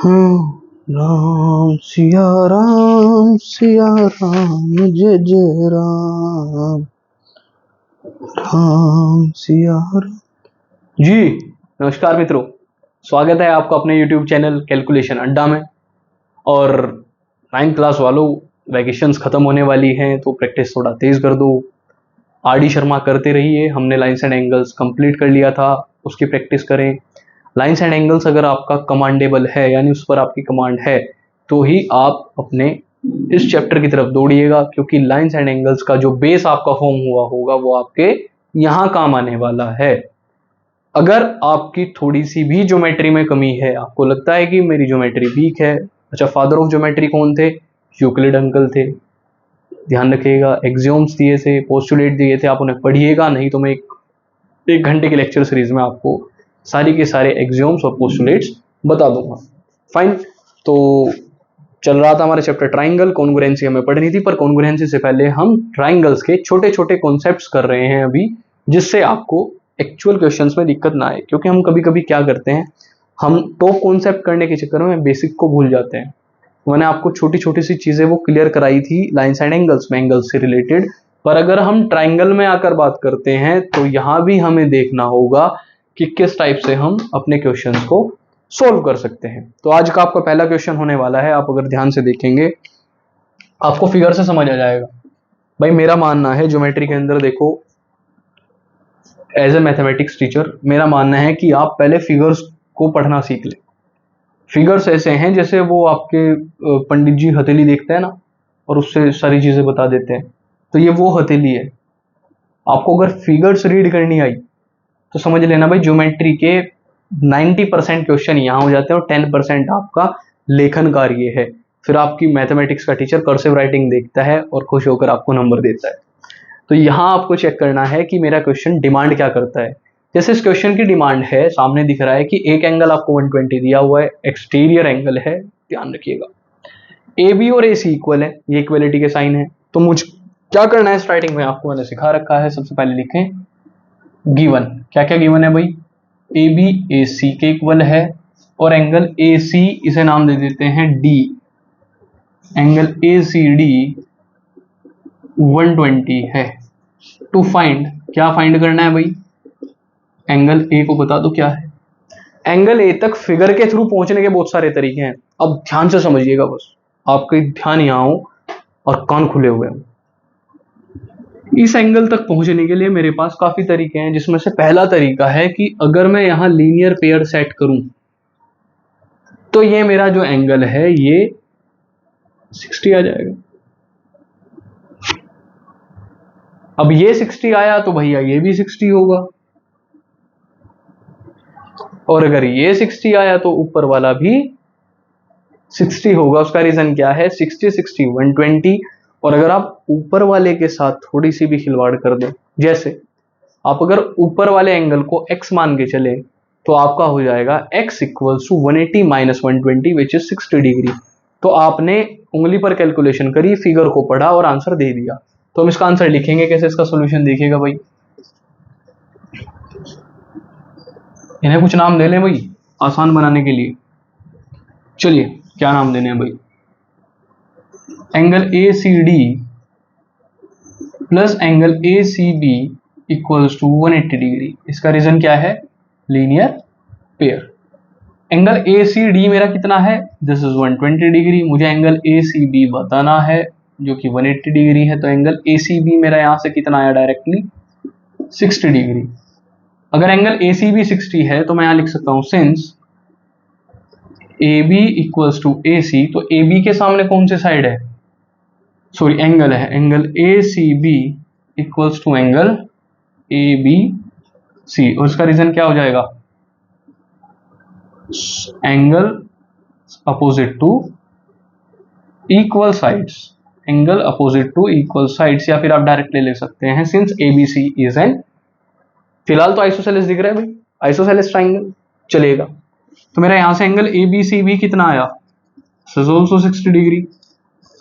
हाँ, राम सिया राम जय जय राम, राम सिया राम। जी नमस्कार मित्रों, स्वागत है आपका अपने YouTube चैनल कैलकुलेशन अड्डा में। और 9th क्लास वालों, वैकेशंस खत्म होने वाली हैं तो प्रैक्टिस थोड़ा तेज कर दो। आर डी शर्मा करते रहिए। हमने लाइन्स एंड एंगल्स कंप्लीट कर लिया था, उसकी प्रैक्टिस करें। लाइन्स एंड एंगल्स अगर आपका कमांडेबल है, यानी उस पर आपकी कमांड है, तो ही आप अपने इस चैप्टर की तरफ दौड़िएगा, क्योंकि लाइन्स एंड एंगल्स का जो बेस आपका फॉर्म हुआ होगा वो आपके यहाँ काम आने वाला है। अगर आपकी थोड़ी सी भी ज्योमेट्री में कमी है, आपको लगता है कि मेरी ज्योमेट्री वीक है, अच्छा, फादर ऑफ ज्योमेट्री कौन थे? यूक्लिड अंकल थे। ध्यान रखिएगा, एक्सियोम्स दिए थे, पोस्टुलेट दिए थे, आप उन्हें पढ़िएगा, नहीं तो मैं एक घंटे के लेक्चर सीरीज में आपको सारी के सारे एक्सियोम्स और पोस्टुलेट्स बता दूंगा। फाइन, तो चल रहा था हमारा चैप्टर ट्राइंगल। कॉन्ग्रुएंसी हमें पढ़नी थी, पर कॉन्ग्रुएंसी से पहले हम ट्राइंगल्स के छोटे छोटे कॉन्सेप्ट्स कर रहे हैं अभी, जिससे आपको एक्चुअल क्वेश्चंस में दिक्कत ना आए। क्योंकि हम कभी कभी क्या करते हैं, हम टॉप कॉन्सेप्ट करने के चक्कर में बेसिक को भूल जाते हैं। मैंने आपको छोटी छोटी सी चीजें वो क्लियर कराई थी लाइन्स एंड एंगल्स में, एंगल्स से रिलेटेड। पर अगर हम ट्राइंगल में आकर बात करते हैं तो यहां भी हमें देखना होगा कि किस टाइप से हम अपने क्वेश्चंस को सोल्व कर सकते हैं। तो आज का आपका पहला क्वेश्चन होने वाला है, आप अगर ध्यान से देखेंगे आपको फिगर से समझ आ जाएगा। भाई मेरा मानना है ज्योमेट्री के अंदर, देखो, एज ए मैथमेटिक्स टीचर मेरा मानना है कि आप पहले फिगर्स को पढ़ना सीख लें। फिगर्स ऐसे हैं जैसे वो आपके पंडित जी हथेली देखते हैं ना, और उससे सारी चीजें बता देते हैं, तो ये वो हथेली है। आपको अगर फिगर्स रीड करनी आई तो समझ लेना भाई, ज्योमेट्री के 90% क्वेश्चन यहाँ हो जाते हैं और 10% आपका लेखन कार्य है। फिर आपकी मैथमेटिक्स का टीचर कर्सिव राइटिंग देखता है और खुश होकर आपको नंबर देता है। तो यहाँ आपको चेक करना है कि मेरा क्वेश्चन डिमांड क्या करता है। जैसे इस क्वेश्चन की डिमांड है, सामने दिख रहा है कि एक एंगल आपको 120 दिया हुआ है, एक्सटीरियर एंगल है, ध्यान रखिएगा। ए बी और ए सी इक्वल है, ये इक्वलिटी के साइन है। तो मुझे क्या करना है, स्टार्टिंग में आपको मैंने सिखा रखा है। सबसे पहले लिखें गिवन, क्या क्या गिवन है भाई, ए बी ए सी के इक्वल है, और एंगल ए सी इसे नाम दे देते हैं D. Angle A C D 120 है। टू फाइंड, क्या फाइंड करना है भाई, एंगल ए को बता दो क्या है। एंगल ए तक फिगर के थ्रू पहुंचने के बहुत सारे तरीके हैं, अब ध्यान से समझिएगा, बस आपके ध्यान यहां हो और कान खुले हुए हो। इस एंगल तक पहुंचने के लिए मेरे पास काफी तरीके हैं, जिसमें से पहला तरीका है कि अगर मैं यहां लीनियर पेयर सेट करूं तो ये मेरा जो एंगल है ये 60 आ जाएगा। अब ये 60 आया तो भैया ये भी 60 होगा, और अगर ये 60 आया तो ऊपर वाला भी 60 होगा। उसका रीजन क्या है, 60 60 120। और अगर आप ऊपर वाले के साथ थोड़ी सी भी खिलवाड़ कर दो, जैसे आप अगर ऊपर वाले एंगल को x मान के चले तो आपका हो जाएगा x इक्वल्स टू 180 माइनस 120 विच इज 60 डिग्री। तो आपने उंगली पर कैलकुलेशन करी, फिगर को पढ़ा और आंसर दे दिया। तो हम इसका आंसर लिखेंगे कैसे, इसका सोल्यूशन देखिएगा भाई। इन्हें कुछ नाम दे लें भाई आसान बनाने के लिए। चलिए क्या नाम देने हैं भाई, angle A C D plus angle A C B equals to 180 degree. इसका रीजन क्या है, linear pair. Angle A C D मेरा कितना है, दिस इज 120 डिग्री। मुझे एंगल ए सी बी बताना है जो कि 180 डिग्री है। तो एंगल ए सी बी मेरा यहां से कितना आया, डायरेक्टली 60 डिग्री। अगर एंगल ए सी बी 60 है तो मैं यहां लिख सकता हूं since A B equals to A C, तो ए बी के सामने कौन सी साइड है, सॉरी एंगल है, angle A C B equals to angle A B C. और इसका रीजन क्या हो जाएगा, angle opposite to equal sides, angle opposite to equal sides. या फिर आप डायरेक्टली ले सकते हैं since A B C is an, फिलहाल तो आइसोसेलेस दिख रहा है भाई, आइसोसेलेस ट्राइंगल चलेगा। तो मेरा यहां से angle A B C B कितना आया, इज आल्सो 60 डिग्री,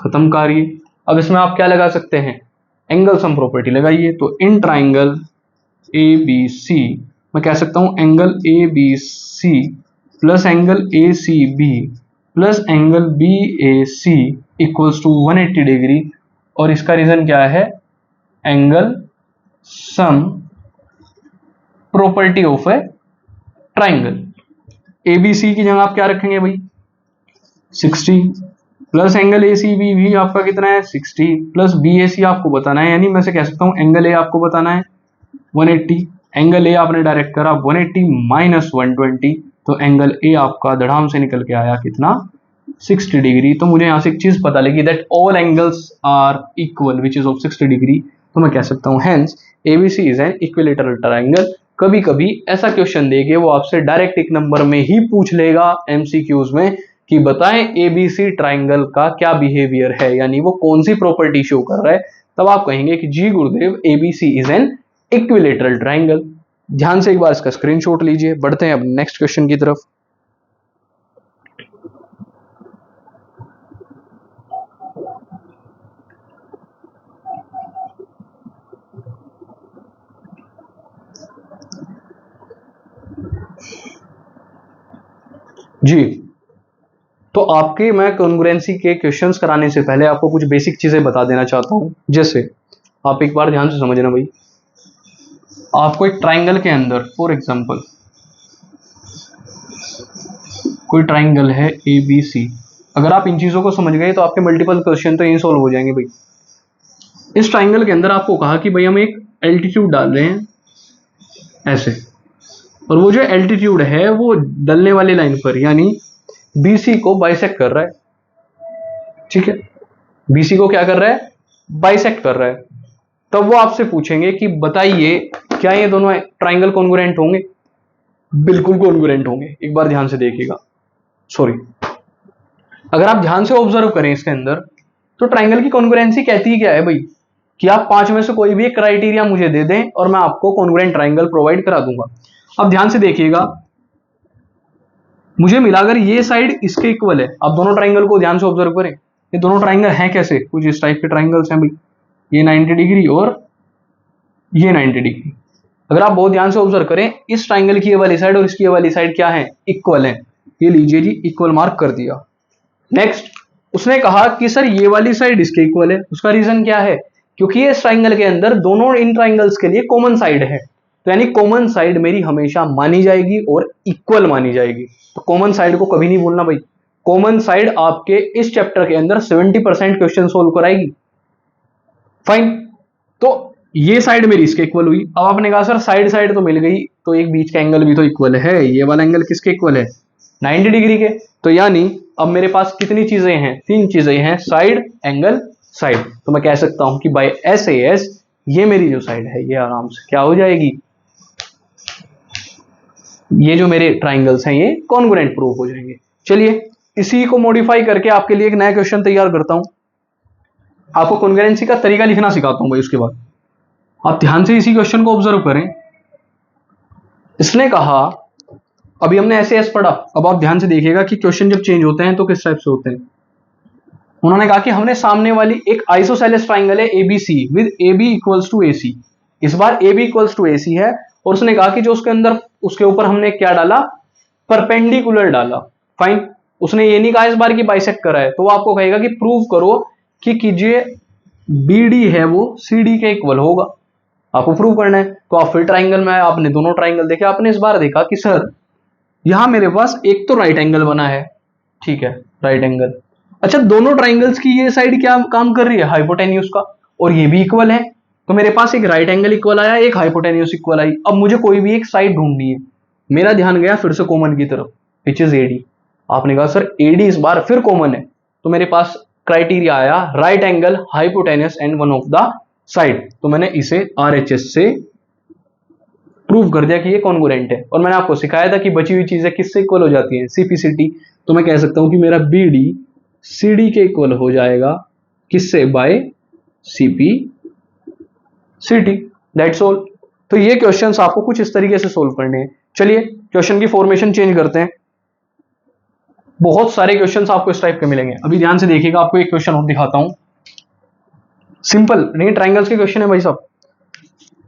खत्म कार्य। अब इसमें आप क्या लगा सकते हैं, एंगल सम प्रॉपर्टी लगाइए। तो इन ट्राइंगल ए बी सी मैं कह सकता हूं angle A B C plus angle A C B plus angle B A C equals to 180 degree, और इसका रीजन क्या है, angle sum property of a triangle. ABC की जगह आप क्या रखेंगे भाई, 60, प्लस एंगल ए सी बी भी आपका कितना है 60, प्लस बी ए सी आपको बताना है, यानी मैं से कह सकता हूं एंगल ए आपको बताना है 180, एंगल ए आपने डायरेक्ट करा 180 माइनस 120, तो एंगल ए आपका धड़ाम से निकल के आया कितना 60 डिग्री। तो मुझे यहां से एक चीज पता लगी, that all angles are equal which is of 60 degree. तो मैं कह सकता हूं hence ABC is an equilateral triangle. कभी कभी ऐसा क्वेश्चन देके वो आपसे डायरेक्ट एक नंबर में ही पूछ लेगा एमसीक्यूज में कि बताएं एबीसी ट्राइंगल का क्या बिहेवियर है, यानी वो कौन सी प्रॉपर्टी शो कर रहा है। तब आप कहेंगे कि जी गुरुदेव ABC is an equilateral triangle. ध्यान से एक बार इसका स्क्रीनशॉट लीजिए। बढ़ते हैं अब नेक्स्ट क्वेश्चन की तरफ। जी, तो आपके मैं कॉन्ग्रुएंसी के क्वेश्चंस कराने से पहले आपको कुछ बेसिक चीजें बता देना चाहता हूं। जैसे आप एक बार ध्यान से समझना भाई, आपको एक ट्राइंगल के अंदर फॉर एग्जांपल कोई ट्राइंगल है ए बी सी, अगर आप इन चीजों को समझ गए तो आपके मल्टीपल क्वेश्चन तो यही सॉल्व हो जाएंगे भाई। इस ट्राइंगल के अंदर आपको कहा कि भाई हम एक एल्टीट्यूड डाल रहे हैं ऐसे, और वो जो एल्टीट्यूड है वो डलने वाली लाइन पर यानी बीसी को बाइसेक्ट कर रहा है, ठीक है, बीसी को क्या कर रहा है, बाइसेक्ट कर रहा है। तब वो आपसे पूछेंगे कि बताइए क्या ये दोनों ट्राइंगल कॉन्ग्रुएंट होंगे। बिल्कुल कॉन्ग्रुएंट होंगे। एक बार ध्यान से देखिएगा, सॉरी, अगर आप ध्यान से ऑब्जर्व करें इसके अंदर तो ट्राइंगल की कॉन्ग्रुएंसी कहती है क्या है भाई, कि आप 5 में से कोई भी एक क्राइटेरिया मुझे दे दें और मैं आपको कॉन्ग्रुएंट ट्राइंगल प्रोवाइड करा दूंगा। अब ध्यान से देखिएगा, मुझे मिला अगर ये साइड इसके इक्वल है, आप दोनों ट्राइंगल को ध्यान से ऑब्जर्व करें, ये दोनों ट्राइंगल हैं कैसे, कुछ इस टाइप के ट्राइंगल्स हैं भाई, ये 90 डिग्री और ये 90 डिग्री। अगर आप बहुत ध्यान से ऑब्जर्व करें, इस ट्राइंगल की ये वाली साइड और इसकी ये वाली साइड क्या है, इक्वल है। ये लीजिए जी, इक्वल मार्क कर दिया। नेक्स्ट उसने कहा कि सर ये वाली साइड इसके इक्वल है, उसका रीजन क्या है, क्योंकि ये इस ट्राइंगल के अंदर दोनों इन ट्राइंगल्स के लिए कॉमन साइड है, तो यानी कॉमन साइड मेरी हमेशा मानी जाएगी और इक्वल मानी जाएगी। तो कॉमन साइड को कभी नहीं भूलना भाई, कॉमन साइड आपके इस चैप्टर के अंदर 70% क्वेश्चन सोल्व कराएगी। फाइन, तो ये साइड मेरी इसके इक्वल हुई। अब आपने कहा सर साइड साइड तो मिल गई, तो एक बीच का एंगल भी तो इक्वल है, ये वाला एंगल किसके इक्वल है, 90 डिग्री के। तो यानी अब मेरे पास कितनी चीजें हैं, 3 चीजें हैं, साइड, एंगल, साइड। तो मैं कह सकता हूं कि बाय SAS ये मेरी जो साइड है ये आराम से क्या हो जाएगी, ये जो मेरे ट्राइंगल्स हैं ये कॉन्ग्रुएंट प्रूव हो जाएंगे। चलिए इसी को मॉडिफाई करके आपके लिए एक नया क्वेश्चन तैयार करता हूं, आपको कॉन्ग्रुएंसी का तरीका लिखना सिखाता हूं भाई। उसके बाद आप ध्यान से इसी क्वेश्चन को ऑब्जर्व करें। इसने कहा, अभी हमने SAS पढ़ा, अब आप ध्यान से देखिएगा कि क्वेश्चन जब चेंज होते हैं तो किस टाइप से होते हैं। उन्होंने कहा कि हमने सामने वाली एक आइसोसेलेस ट्राइंगल है ABC with AB equals to AC, इस बार AB इक्वल्स टू AC है, और उसने कहा कि जो उसके अंदर उसके ऊपर हमने क्या डाला, परपेंडिकुलर डाला। फाइन, उसने ये नहीं कहा इस बार की बाइसेक्ट करा है, तो वो आपको कहेगा कि प्रूव करो कि कीजिए BD है वो CD के इक्वल होगा, आपको प्रूव करना है। तो आप फिर ट्राइंगल में आपने दोनों ट्राइंगल देखे, आपने इस बार देखा कि सर यहां मेरे पास एक तो राइट एंगल बना है, ठीक है, राइट एंगल, अच्छा दोनों ट्राइंगल्स की ये साइड क्या काम कर रही है, हाइपोटेन्यूज का, और ये भी इक्वल है, तो मेरे पास एक राइट एंगल इक्वल आया, एक हाइपोटेन्यूज इक्वल आई। अब मुझे कोई भी एक साइड ढूंढनी है, मेरा ध्यान गया फिर से कॉमन की तरफ, विच इज AD। आपने कहा सर AD इस बार फिर कॉमन है, तो मेरे पास क्राइटेरिया आया right angle, hypotenuse and one of the side, तो मैंने इसे RHS से प्रूव कर दिया कि ये कॉन्ग्रुएंट है। और मैंने आपको सिखाया था कि बची हुई चीजें किससे इक्वल हो जाती हैं, CP/CD। तो मैं कह सकता हूं कि मेरा BD CD के इक्वल हो जाएगा किससे, बाय CP/CD, दैट्स ऑल। तो ये क्वेश्चंस आपको कुछ इस तरीके से सोल्व करने हैं। चलिए क्वेश्चन की फॉर्मेशन चेंज करते हैं। बहुत सारे क्वेश्चंस आपको इस टाइप के मिलेंगे। अभी ध्यान से देखिएगा, आपको एक क्वेश्चन और दिखाता हूं, सिंपल नहीं, ट्राइंगल्स के क्वेश्चन है भाई साहब।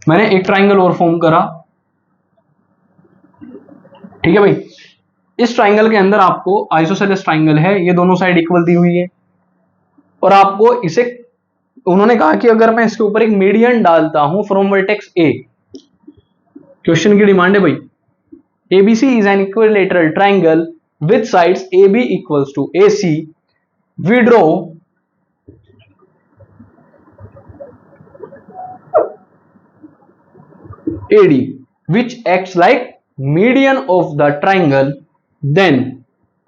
मैंने एक ट्राइंगल और फॉर्म करा, ठीक है भाई, इस ट्राइंगल के अंदर आपको आइसोसेलेस ट्राइंगल है, ये दोनों साइड इक्वल दी हुई है, और आपको इसे उन्होंने कहा कि अगर मैं इसके ऊपर एक मीडियन डालता हूं फ्रॉम वर्टेक्स ए, क्वेश्चन की डिमांड है भाई, ABC is an equilateral triangle with sides AB equals to AC. We draw AD which acts like median of the triangle. Then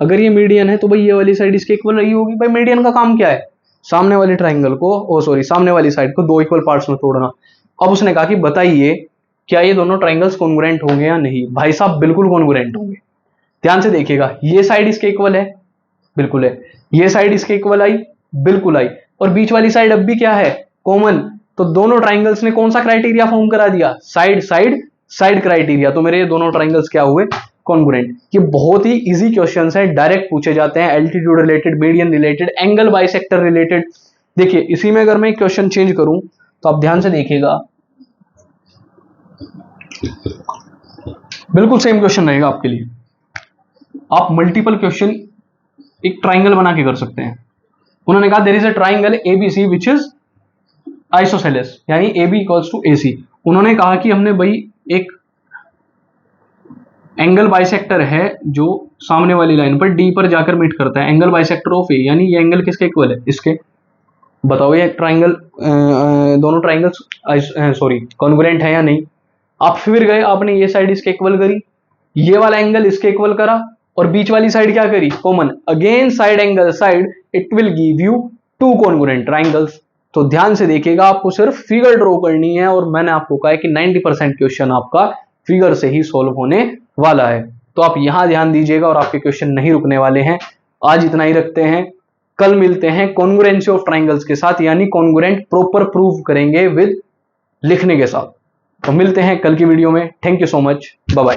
अगर ये मीडियन है तो भाई ये वाली साइड इसके इक्वल रही होगी। भाई मीडियन का काम क्या है, सामने वाली ट्राइंगल को सामने वाली साइड को दो इक्वल पार्ट्स में तोड़ना। अब उसने कहा कि बताइए क्या ये दोनों ट्राइंगल्स कॉन्ग्रुएंट होंगे या नहीं। भाई साहब बिल्कुल कॉन्ग्रुएंट होंगे, ध्यान से देखिएगा, ये साइड इसके इक्वल है, बिल्कुल है, ये साइड इसके इक्वल आई, बिल्कुल आई, और बीच वाली साइड अब भी क्या है, कॉमन। तो दोनों ट्राइंगल्स ने कौन सा क्राइटेरिया फॉर्म करा दिया, साइड साइड साइड क्राइटेरिया। तो मेरे ये दोनों ट्राइंगल्स क्या हुए, कॉन्ग्रुएंट। ये बहुत ही इजी क्वेश्चंस है, डायरेक्ट पूछे जाते हैं, altitude related, median related, angle bisector related. देखिए इसी में अगर मैं क्वेश्चन चेंज करूं तो आप ध्यान से देखिएगा, बिल्कुल सेम क्वेश्चन रहेगा आपके लिए। आप मल्टीपल क्वेश्चन एक ट्राइंगल बना के कर सकते हैं। उन्होंने कहा there is a triangle ABC which is isosceles, यानी AB इक्वल्स टू AC। उन्होंने कहा कि हमने भाई एक एंगल बाइसेक्टर है जो सामने वाली लाइन पर D पर जाकर मीट करता है, एंगल बाइसेक्टर ऑफ A, यानी ये एंगल किसके इक्वल है, इसके। बताओ ये ट्राइंगल दोनों ट्राइंगल्स कॉन्ग्रुएंट है या नहीं। आप फिर गए, आपने ये साइड इसके इक्वल करी, ये वाला एंगल इसके इक्वल करा, और बीच वाली साइड क्या करी, common. Again side angle side, it will give you two congruent triangles. तो ध्यान से देखिएगा, आपको सिर्फ फिगर ड्रॉ करनी है, और मैंने आपको कहा है कि 90% क्वेश्चन आपका फिगर से ही सॉल्व होने वाला है। तो आप यहां ध्यान दीजिएगा, और आपके क्वेश्चन नहीं रुकने वाले हैं। आज इतना ही रखते हैं, कल मिलते हैं कॉन्ग्रुएंसी ऑफ ट्राइंगल्स के साथ, यानी कॉन्ग्रुएंट प्रॉपर प्रूव करेंगे विद लिखने के साथ। तो मिलते हैं कल की वीडियो में। Thank you so much, bye bye.